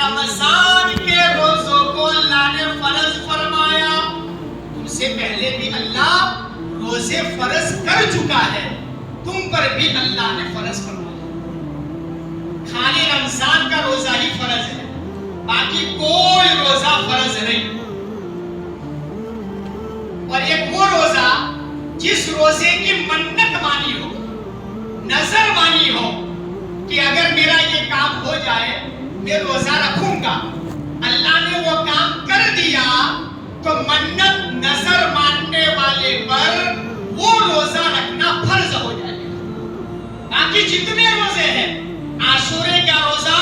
رمضان کے روزوں کو اللہ نے فرض فرمایا. تم سے پہلے بھی اللہ روزے فرض کر چکا ہے, تم پر بھی اللہ نے فرض فرمایا. خالی رمضان کا روزہ ہی فرض ہے, باقی کوئی روزہ فرض نہیں. اور ایک وہ روزہ جس روزے کی منت مانی ہو, نظر مانی ہو کہ اگر میرا یہ کام ہو جائے میں روزہ رکھوں گا, اللہ نے وہ کام کر دیا تو منت نظر ماننے والے پر وہ روزہ رکھنا فرض ہو جائے گا. باقی جتنے روزے ہیں, عاشورے کا روزہ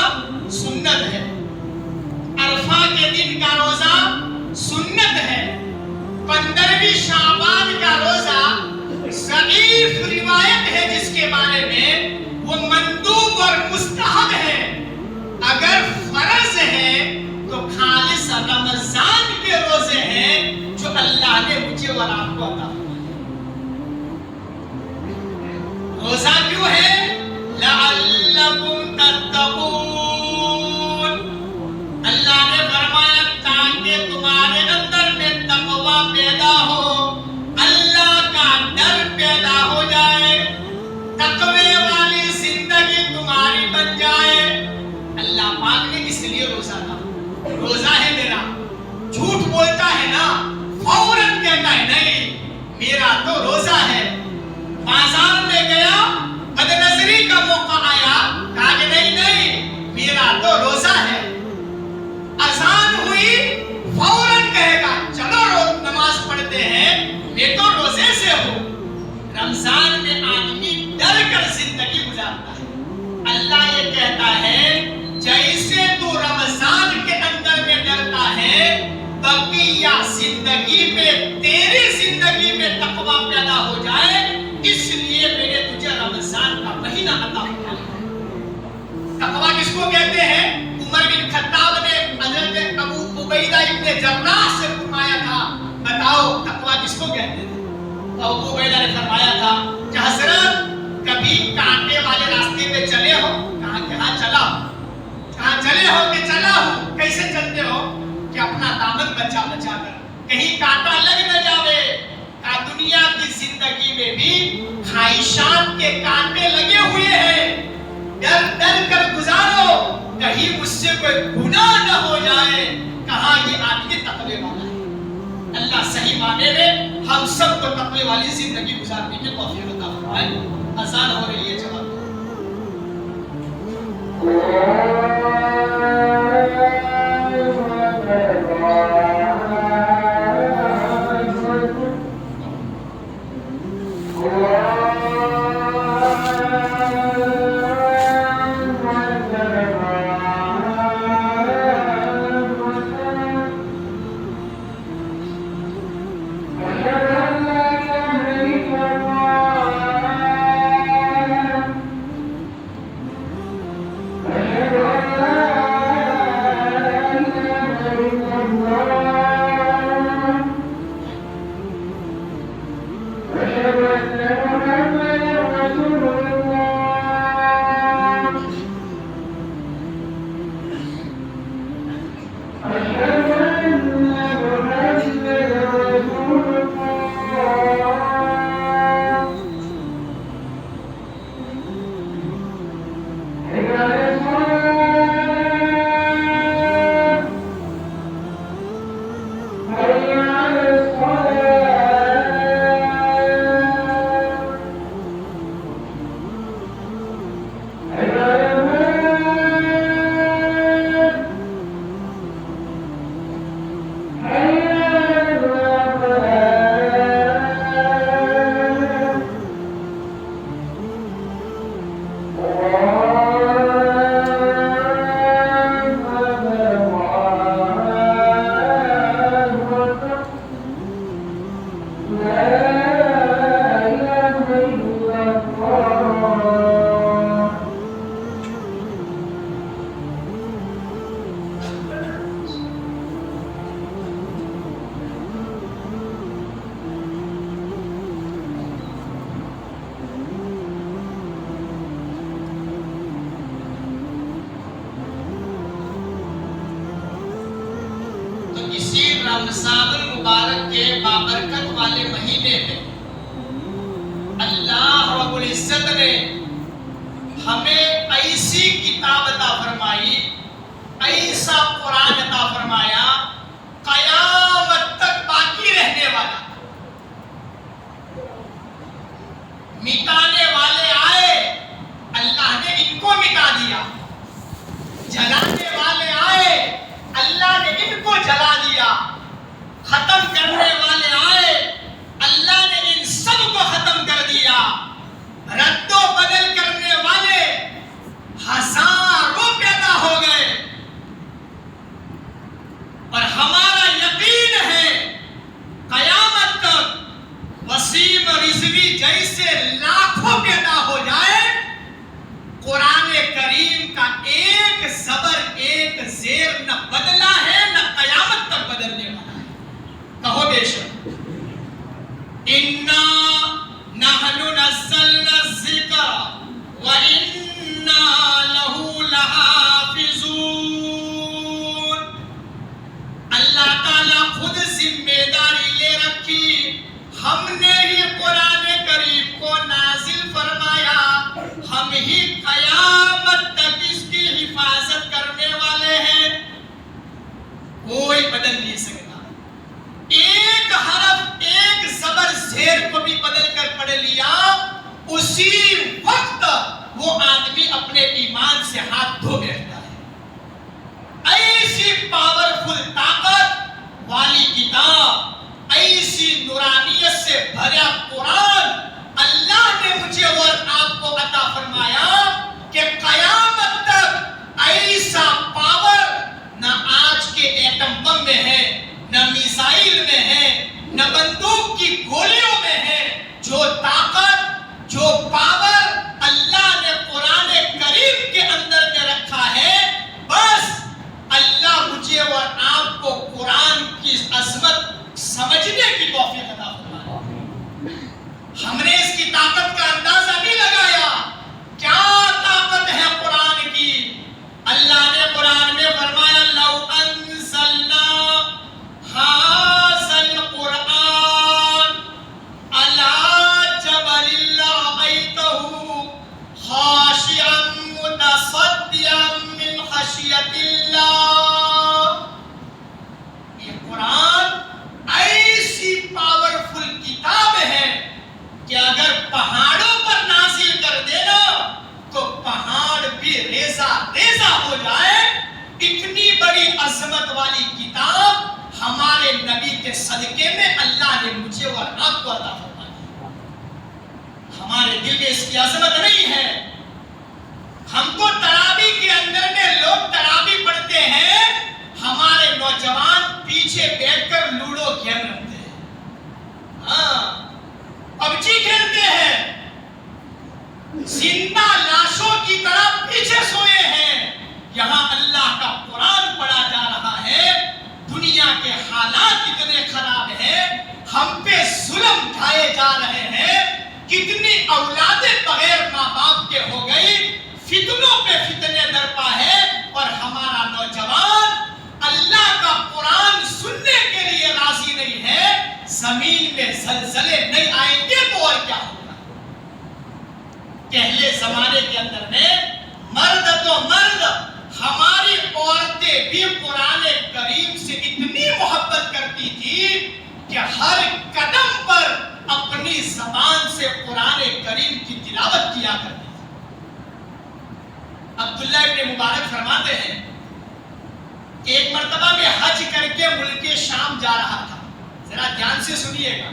سنت ہے, عرفہ کے دن کا روزہ سنت ہے, 15ویں شعبان کا روزہ ضعیف روایت ہے جس کے بارے میں وہ مندوب اور مستحب ہے. اگر فرض ہے تو خالص رمضان کے روزے ہیں جو اللہ نے مجھے اور آپ کو عطا فرمائے. روزہ کیوں ہے؟ لعلکم تتقون. اللہ نے فرمایا تاکہ تمہارے اندر میں تقوی پیدا ہو, اللہ کا ڈر پیدا ہو جائے, تقوی والی زندگی تمہاری بن جائے. اللہ پاک نے اس لیے روزہ تھا. روزہ ہے میرا, جھوٹ بولتا ہے نا فوراً کہتا ہے نہیں میرا تو روزہ ہے. بازار میں گیا, بد نظری کا موقع آیا, کہا کہ نہیں میرا تو روزہ ہے. اذان ہوئی فوراً کہے گا چلو روز نماز پڑھتے ہیں میں تو روزے سے ہوں. رمضان میں آدمی ڈر کر زندگی گزارتا ہے. اللہ یہ کہتا ہے جیسے تو رمضان کے اندر میں ڈرتا ہے, بقیہ زندگی میں تیری زندگی میں تقوی پیدا ہو جائے, اس لیے میں نے تجھے رمضان کا مہینہ عطا فرمایا. تقوی کس کو کہتے ہیں؟ عمر بن خطاب نے حضرت ابو عبیدہ ابن جراح سے فرمایا تھا بتاؤ تقوی کس کو کہتے ہیں؟ تو ابو عبیدہ نے فرمایا تھا کہ حضرت کبھی کانٹے والے راستے پہ چلے ہو؟ کہا کہ ہاں چلا. کہاں چلے ہو؟ کہ چلا ہوں. کیسے چلتے ہو؟ کہ اپنا دامن بچا بچا کر, کہیں کانٹا لگ نہ جاوے. کہا دنیا کی زندگی میں بھی خواہشات کے کانٹے لگے ہوئے ہیں, ڈر ڈر کر گزارو کہیں مجھ سے کوئی گناہ نہ ہو جائے. کہاں یہ آدمی تقوی والا ہے. اللہ صحیح معنی میں ہم سب کو تقوی والی زندگی گزارنے کی توفیق عطا فرمائے. اذان ہو رہی ہے, جواب أشهد أن اسی رمضان المبارک کے بابرکت والے مہینے میں اللہ رب العزت نے ہمیں ایسی کتاب عطا فرمائی، ایسا قرآن عطا فرمایا، قیامت تک باقی رہنے والا۔ مٹانے والے آئے، اللہ نے ان کو مٹا دیا۔ جلانے والے آئے، اللہ نے ان کو جلا دیا۔ ختم کرنے والے آئے، اللہ نے ان سب کو ختم کر دیا۔ رد و بدل کرنے والے ہزاروں پیدا ہو گئے، اور ہمارا یقین ہے قیامت تک وسیم رضوی جیسے لاکھوں پیدا ہو جائے، قرآن کریم کا ایک زبر ایک زیر نہ بدلا ہے نہ قیامت تک بدلنے والا ہے۔ کہو بے شک اِنَّا نَحْنُ نَزَّلْنَا الذِّكْرَ وَإِنَّا لَهُ لَحَافِظُونَ۔ اللہ تعالیٰ خود ذمہ داری لے رکھی، ہم نے ہی قرآن کریم کو نازل فرمایا، ہم ہی قیامت تک اس کی حفاظت کرنے والے ہیں، کوئی بدل نہیں سکتا۔ ایک حرف ایک زبر زیر کو بھی بدل کر پڑھ لیا، اسی وقت وہ آدمی اپنے ایمان سے ہاتھ دھو بیٹھتا ہے۔ ایسی پاورفل طاقت والی کتاب، ایسی نورانیت سے بھرا قرآن اللہ نے مجھے اور آپ کو عطا فرمایا کہ قیامت تک ایسا پاور نہ آج کے ایٹم بم میں ہے، نہ میزائل میں ہے، نہ بندوق کی گولیوں میں ہے۔ جو طاقت، جو پاور اللہ نے قرآن کریم کے اندر میں رکھا ہے، بس اللہ مجھے اور آپ کو قرآن کی عظمت سمجھنے کی توفیق عطا فرمائے۔ ہم نے اس کی طاقت کا اندازہ نہیں لگایا، کیا طاقت ہے قرآن کی۔ اللہ نے قرآن میں فرمایا لو انزلنا هذا القرآن على جبل لرأيته خاشعا متصدعا من خشية الله۔ یہ قرآن ایسی پاورفل کتاب ہے کہ اگر پہاڑوں پر نازل کر دینا تو پہاڑ بھی ریزہ ریزہ ہو جائے۔ اتنی بڑی عظمت والی کتاب ہمارے نبی کے صدقے میں اللہ نے مجھے اور آپ کو عطا فرمایا۔ ہمارے دل میں اس کی عظمت نہیں ہے۔ ہم کو تراویح کے اندر میں لوگ تراویح پڑھتے ہیں، ہمارے نوجوان پیچھے بیٹھ کر لوڈو کھیل رہتے ہیں، پب جی کھیلتے ہیں، زندہ لاشوں کی طرح پیچھے سوئے ہیں۔ یہاں اللہ کا قرآن پڑھا جا رہا ہے۔ دنیا کے حالات اتنے خراب ہیں، ہم پہ ظلم ڈھائے جا رہے ہیں، کتنی اولادیں بغیر ماں باپ کے ہو گئی، فتنوں پہ فتنے درپا ہے، اور ہمارا نوجوان اللہ کا قرآن سننے کے لیے راضی نہیں ہے۔ زمین میں زلزلے نہیں آئیں گے تو اور کیا ہوگا۔ پہلے زمانے کے اندر میں مرد تو مرد، ہماری عورتیں بھی قرآن کریم سے اتنی محبت کرتی تھی کہ ہر قدم پر اپنی زبان سے قرآن کریم کی تلاوت کیا کرتی تھی۔ عبداللہ ابن مبارک فرماتے ہیں کہ ایک مرتبہ میں حج کر کے ملک شام جا رہا تھا، ذرا دھیان سے سنیے گا۔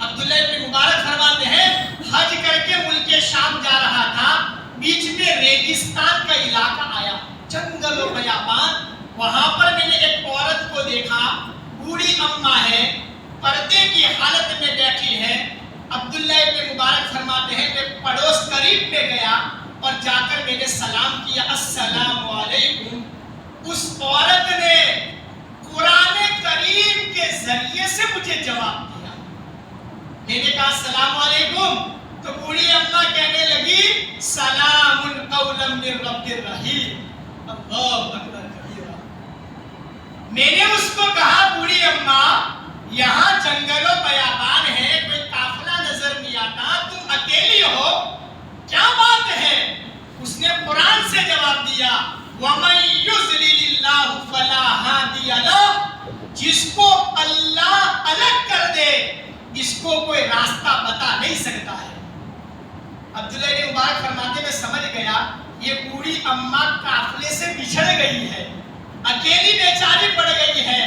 عبداللہ ابن مبارک فرماتے ہیں حج کر کے ملک شام جا رہا تھا، بیچ میں ریگستان کا علاقہ آیا، جنگل و بیابان۔ وہاں پر میں نے ایک عورت کو دیکھا، بوڑھی اماں ہے، پردے کی حالت میں بیٹھی ہے۔ عبداللہ ابن مبارک فرماتے ہیں میں پڑوس قریب میں گیا اور جا کر میں نے سلام کیا، السلام علیکم۔ اس عورت نے قرآن کریم کے ذریعے سے مجھے جواب دیا۔ میں نے کہا السلام علیکم، تو بوڑھی اماں کہنے لگی سلام قولا من رب الرحیم۔ اللہ اکبر کبیرہ۔ میں نے اس کو کہا یہاں جنگل و بیابان ہے، کوئی قافلہ نظر نہیں آتا، تم اکیلی ہو، کیا بات ہے؟ اس نے قرآن سے جواب دیا وَمَن يُضْلِلِ اللَّهُ فَلَا هَادِيَ لَهُ، جس کو اللہ الگ کر دے اس کو کوئی راستہ بتا نہیں سکتا ہے۔ عبداللہ بن مبارک فرماتے میں سمجھ گیا یہ بوڑھی اماں قافلے سے بچھڑ گئی ہے، اکیلی بیچاری پڑ گئی ہے۔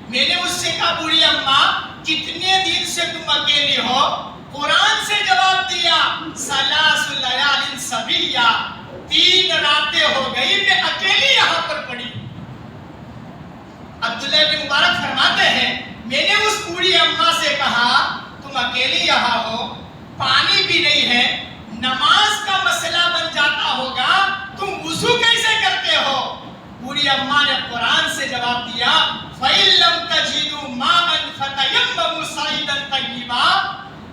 میں نے اس سے کہا بوڑھی اماں کتنے دن سے تم اکیلی ہو؟ قرآن سے جواب دیا ثلاث لیال سویہ، 3 راتیں ہو گئی میں اکیلی یہاں پر پڑی۔ عبداللہ بن مبارک فرماتے ہیں میں نے اس بوڑھی اماں سے کہا تم اکیلی یہاں ہو، پانی بھی نہیں ہے، نماز کا مسئلہ بن جاتا ہوگا، تم وضو کیسے کرتے ہو؟ بوڑھی اماں نے قرآن سے جواب دیا فَإِن لَّمْ تَجِدُوا مَاءً فَتَيَمَّمُوا صَعِيدًا طَيِّبًا،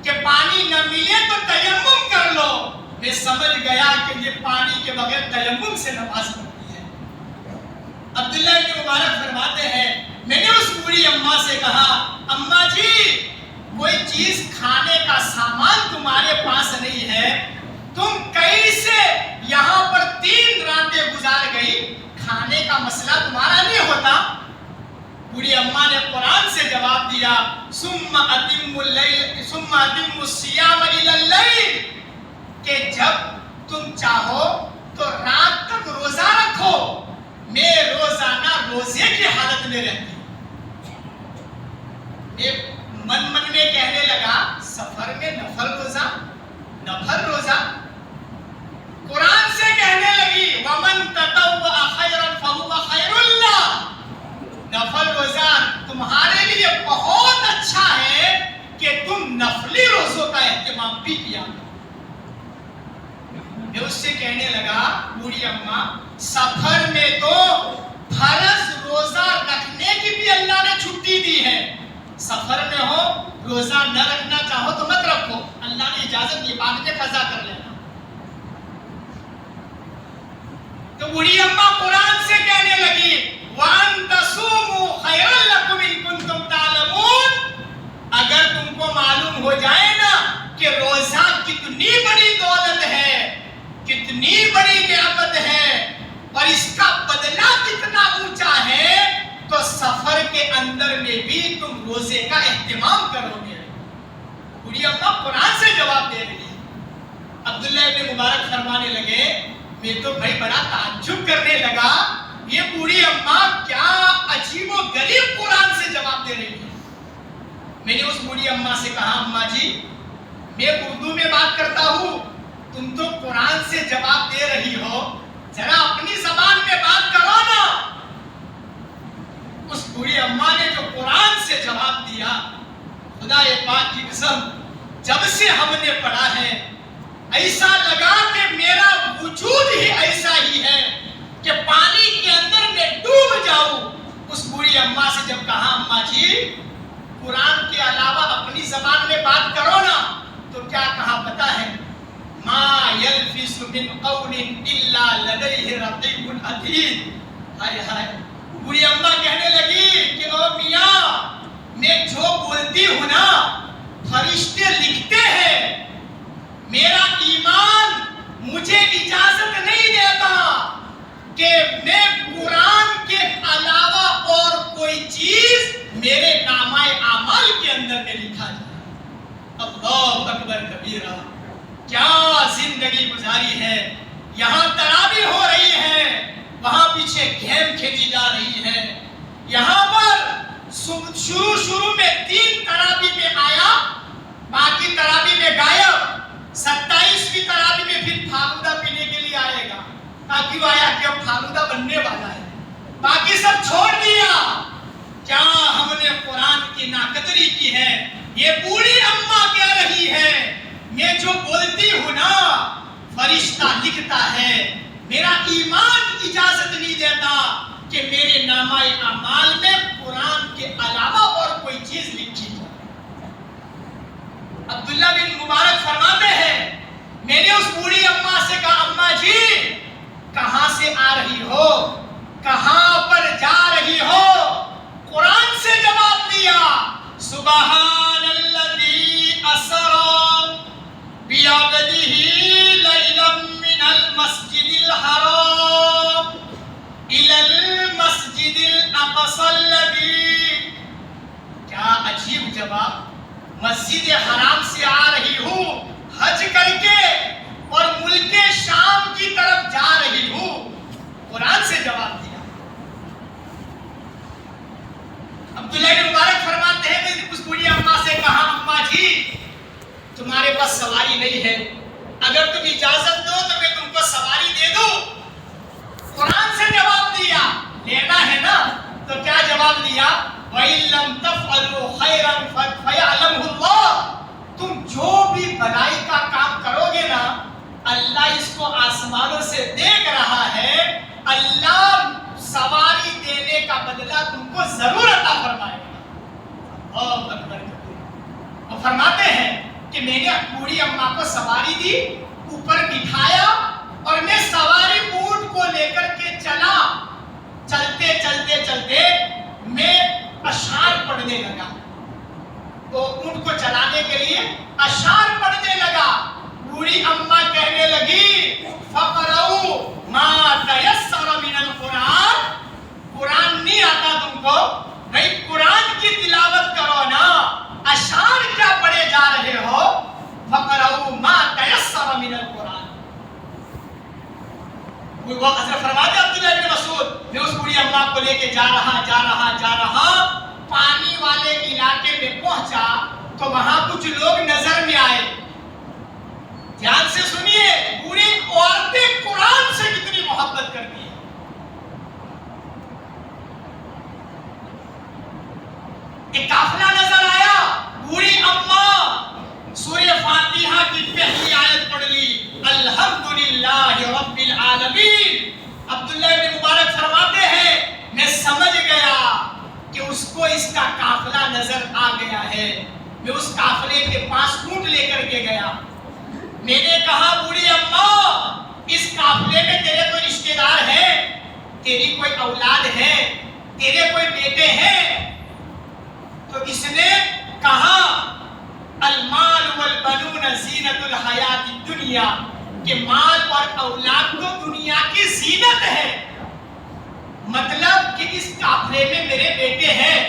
کہ پانی نہ ملے تو تیمم کر لو۔ میں سمجھ گیا کہ یہ پانی کے بغیر تیمم سے نماز پڑھتی ہے۔ عبداللہ بن مبارک فرماتے ہیں میں نے اس بوڑھی اماں سے کہا اماں جی کوئی چیز کھانے کا سامان تمہارے پاس نہیں ہے، تم کیسے یہاں پر 3 راتیں گزار گئی، کھانے کا مسئلہ تمہارا نہیں ہوتا؟ بوڑھی اماں نے قرآن سے جواب دیا ثم اتم الصیام الی اللیل، کہ جب تم چاہو تو رات تک روزہ رکھو۔ میں روزانہ روزے کی حالت میں رہتی ہوں۔ من میں کہنے لگا سفر میں نفل روزہ، قرآن سے کہنے لگی وَمَن تَطَوَّعَ خَيْرًا فَهُوَ خَيْرٌ لَهُ، نفل روزہ تمہارے لیے بہت اچھا ہے کہ تم نفلی روزوں کا اہتمام بھی کیا۔ میں اس سے کہنے لگا بوڑھی اماں سفر میں تو فرض روزہ رکھنے کی بھی اللہ نے چھٹی دی ہے، سفر میں ہو روزہ نہ رکھنا چاہو تو مت رکھو، اللہ نے اجازت دی، بعد میں قضا کر لینا۔ تو بوڑھی اماں قرآن سے کہنے لگی وَأَن تَصُومُوا خَيْرًا لَكُمْ إِن كُنتُمْ تَعْلَمُونَ، اگر تم کو معلوم ہو جائے نا کہ روزہ کتنی بڑی دولت ہے، کتنی بڑی نعمت ہے اور اس کا بدلہ کتنا اونچا ہے، تو سفر کے اندر میں بھی تم روزے کا اہتمام کرو گے۔ بوڑھی اماں قرآن سے جواب دے رہی ہے۔ عبداللہ ابن مبارک فرمانے لگے میں تو بھائی بڑا تعجب کرنے لگا یہ بوڑھی اماں کیا عجیب و غریب قرآن سے جواب دے رہی ہے۔ میں نے اس بوڑھی اماں سے کہا اماں جی میں اردو میں بات کرتا ہوں، تم تو قرآن سے جواب دے رہی ہو، ذرا اپنی زبان میں بات کرو نا۔ اس بوڑھی اماں نے جو قرآن سے جواب دیا خدا پاک کی قسم جب سے ہم نے پڑھا ہے ایسا لگا کہ میرا وجود ہی ایسا ہی ہے کہ پانی کے اندر میں ڈوب جاؤں۔ اس بوڑھی اماں سے جب کہا اماں جی قرآن کے علاوہ اپنی زبان میں بات کرو نا، تو کیا کہا پتہ ہے ما یلفظ من قول الا لدیہ رقیب عتید۔ ہائے ہائے، بوڑھی اماں کہنے لگی کہ او میاں میں جو بولتی ہوں نا فرشتے لکھتے ہیں، میرا ایمان مجھے اجازت نہیں دیتا کہ میں قرآن کے علاوہ اور کوئی چیز میرے نامہ اعمال کے اندر میں لکھا جائے۔ اللہ اکبر کبیرہ، کیا زندگی گزاری ہے۔ یہاں تراویح ہو رہی ہے، وہاں پیچھے گیم کھیلی جا رہی ہے۔ یہاں پر شروع میں 3 تراویح میں آیا، باقی تراویح میں غائب، 27ویں تراویح میں پھر پھالودہ پینے کے لیے آئے گا، تاکہ وہ آیا کہ اب پھالودہ بننے والا ہے، باقی سب چھوڑ دیا۔ کیا ہم نے قرآن کی ناقدری کی ہے؟ یہ بوڑھی اماں کہہ رہی ہے میں جو بولتی ہوں نا فرشتہ لکھتا ہے، میرا ایمان اجازت نہیں دیتا کہ میرے نامہ اعمال میں قرآن کے علاوہ اور کوئی چیز لکھی جائے۔ عبداللہ بن مبارک فرماتے ہیں میں نے اس بوڑھی اماں سے کہا اماں جی کہاں سے آ رہی ہو، کہاں پر جا رہی ہو؟ قرآن سے جواب دیا صبح المسجد الاقصى الذي، کیا عجیب جواب، مسجد حرام سے آ رہی ہوں حج کر کے اور ملک شام کی طرف جا رہی ہوں، قرآن سے جواب دیا۔ عبداللہ بن مبارک فرماتے ہیں کہ اس بوڑھی اماں سے کہا، اماں جی تمہارے پاس سواری نہیں ہے، اگر تم اجازت دو تو میں تم کو سواری دے دوں۔ قرآن سے جواب دیا، لینا ہے نا، تو کیا جواب دیا؟ وَإِن لَّمْ تَفْعَلُوا خَيْرًا فَيَعْلَمْهُ اللَّهُ، تم جو بھی بھلائی کا کام کرو گے نا، اللہ اس کو آسمانوں سے دیکھ رہا ہے، اللہ سواری دینے کا بدلہ تم کو ضرور عطا فرمائے گا۔ اللہ اکبر کبیر۔ وہ فرماتے ہیں کہ میں نے بوڑھی اماں کو سواری دی، اوپر بٹھایا اور میں سواری اونٹ کو لے کر کے چلا، چلتے چلتے چلتے میں اشعار پڑھنے لگا، تو اونٹ کو چلانے کے لیے اشعار پڑھنے لگا۔ بوڑھی اماں کہنے لگی فَقْرَؤُوا مَا تَيَسَّرَ مِنَ الْقُرْآنِ، قرآن نہیں آتا تم کو، بھئی قرآن کی تلاوت کرو نا، اشعار کیا پڑھے جا رہے ہو؟ فَقْرَؤُوا مَا تَيَسَّرَ مِنَ الْقُرْآنِ۔ وہ حضرت فرماتے عبداللہ بن مسعود، میں اس بوڑھی اماں کو لے کے جا رہا، پانی والے علاقے میں پہنچا تو وہاں کچھ لوگ نظر میں آئے۔ دھیان سے سنیے، بوڑھی عورتیں قرآن سے کتنی محبت کرتی ہیں۔ ایک قافلہ نظر آیا، بوڑھی اماں سورہ فاتحہ کی پہلی آیت پڑھ لی، الحمدللہ رب العالمین۔ عبداللہ بن مبارک فرماتے ہیں میں سمجھ گیا کہ اس کو اس کا قافلہ نظر آ گیا ہے۔ میں اس قافلے کے پاس اونٹ لے کر کے گیا، میں نے کہا بوڑھی اماں اس قافلے میں تیرے کوئی رشتہ دار ہے، تیری کوئی اولاد ہے، تیرے کوئی بیٹے ہیں؟ تو اس نے کہا المال والبنون زینت الحیات الدنیا، کہ مال اور اولاد تو دنیا کی زینت ہے، مطلب کہ اس قافلے میں میرے بیٹے ہیں،